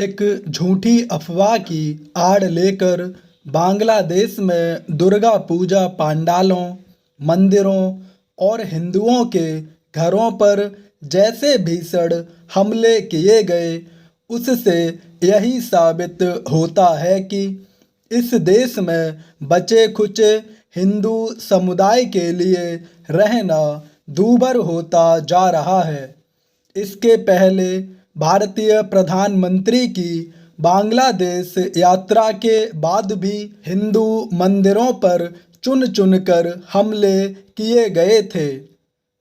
एक झूठी अफवाह की आड़ लेकर बांग्लादेश में दुर्गा पूजा पंडालों, मंदिरों और हिंदुओं के घरों पर जैसे भीषण हमले किए गए, उससे यही साबित होता है कि इस देश में बचे-खुचे हिंदू समुदाय के लिए रहना दूभर होता जा रहा है। इसके पहले भारतीय प्रधानमंत्री की बांग्लादेश यात्रा के बाद भी हिंदू मंदिरों पर चुन-चुन कर हमले किए गए थे।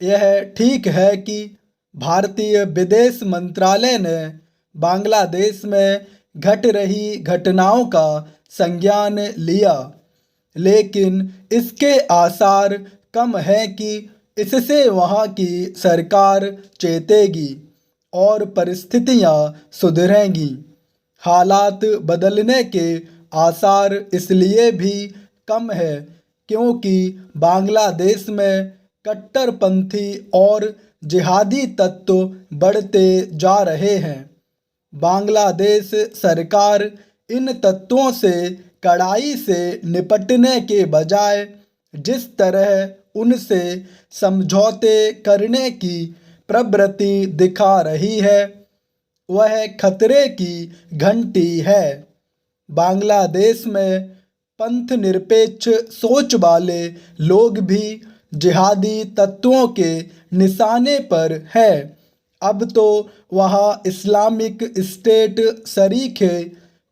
यह ठीक है कि भारतीय विदेश मंत्रालय ने बांग्लादेश में घट रही घटनाओं का संज्ञान लिया, लेकिन इसके आसार कम हैं कि इससे वहाँ की सरकार चेतेगी और परिस्थितियाँ सुधरेंगी। हालात बदलने के आसार इसलिए भी कम है क्योंकि बांग्लादेश में कट्टरपंथी और जिहादी तत्व बढ़ते जा रहे हैं। बांग्लादेश सरकार इन तत्वों से कड़ाई से निपटने के बजाय जिस तरह उनसे समझौते करने की प्रवृत्ति दिखा रही है, वह खतरे की घंटी है। बांग्लादेश में पंथ-निरपेक्ष सोच वाले लोग भी जिहादी तत्वों के निशाने पर हैं। अब तो वहाँ इस्लामिक स्टेट शरीके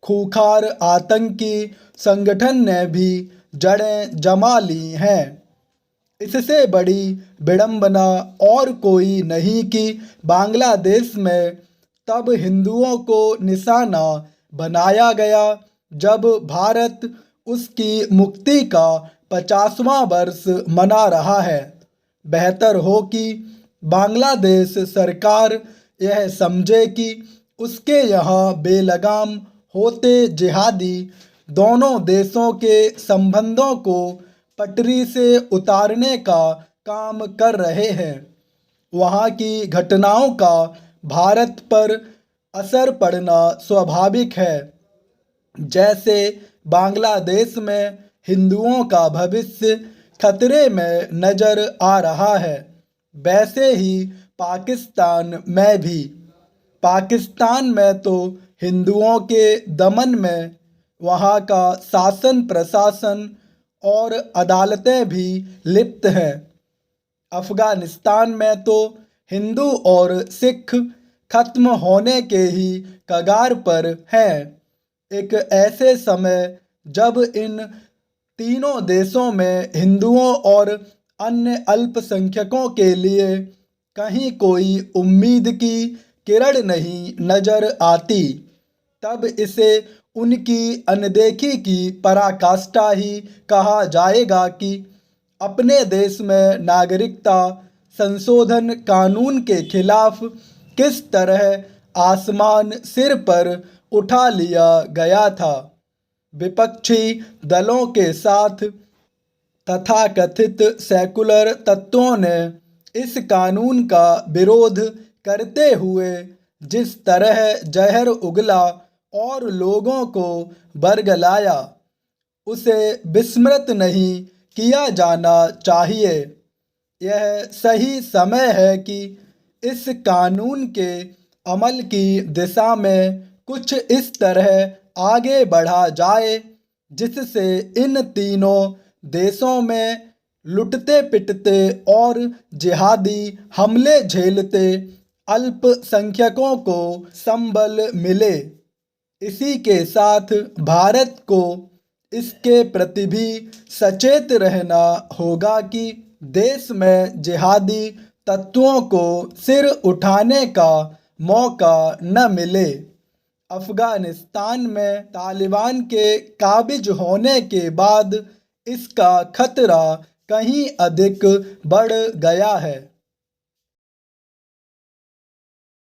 खूंखार आतंकी संगठन ने भी जड़ें जमा ली हैं। इससे बड़ी विडंबना और कोई नहीं कि बांग्लादेश में तब हिंदुओं को निशाना बनाया गया जब भारत उसकी मुक्ति का 50वां वर्ष मना रहा है। बेहतर हो कि बांग्लादेश सरकार यह समझे कि उसके यहाँ बेलगाम होते जिहादी दोनों देशों के संबंधों को पटरी से उतारने का काम कर रहे हैं। वहाँ की घटनाओं का भारत पर असर पड़ना स्वाभाविक है। जैसे बांग्लादेश में हिंदुओं का भविष्य खतरे में नजर आ रहा है, वैसे ही पाकिस्तान में भी। पाकिस्तान में तो हिंदुओं के दमन में वहाँ का शासन प्रशासन और अदालतें भी लिप्त हैं। अफगानिस्तान में तो हिंदू और सिख खत्म होने के ही कगार पर हैं। एक ऐसे समय जब इन तीनों देशों में हिंदुओं और अन्य अल्पसंख्यकों के लिए कहीं कोई उम्मीद की किरण नहीं नजर आती, तब इसे उनकी अनदेखी की पराकाष्ठा ही कहा जाएगा कि अपने देश में नागरिकता संशोधन कानून के खिलाफ किस तरह आसमान सिर पर उठा लिया गया था। विपक्षी दलों के साथ तथाकथित सेकुलर तत्वों ने इस कानून का विरोध करते हुए जिस तरह जहर उगला और लोगों को बरगलाया, उसे विस्मृत नहीं किया जाना चाहिए। यह सही समय है कि इस कानून के अमल की दिशा में कुछ इस तरह आगे बढ़ा जाए जिससे इन तीनों देशों में लुटते पिटते और जिहादी हमले झेलते अल्पसंख्यकों को संबल मिले। इसी के साथ भारत को इसके प्रति भी सचेत रहना होगा कि देश में जिहादी तत्वों को सिर उठाने का मौका न मिले। अफगानिस्तान में तालिबान के काबिज होने के बाद इसका खतरा कहीं अधिक बढ़ गया है।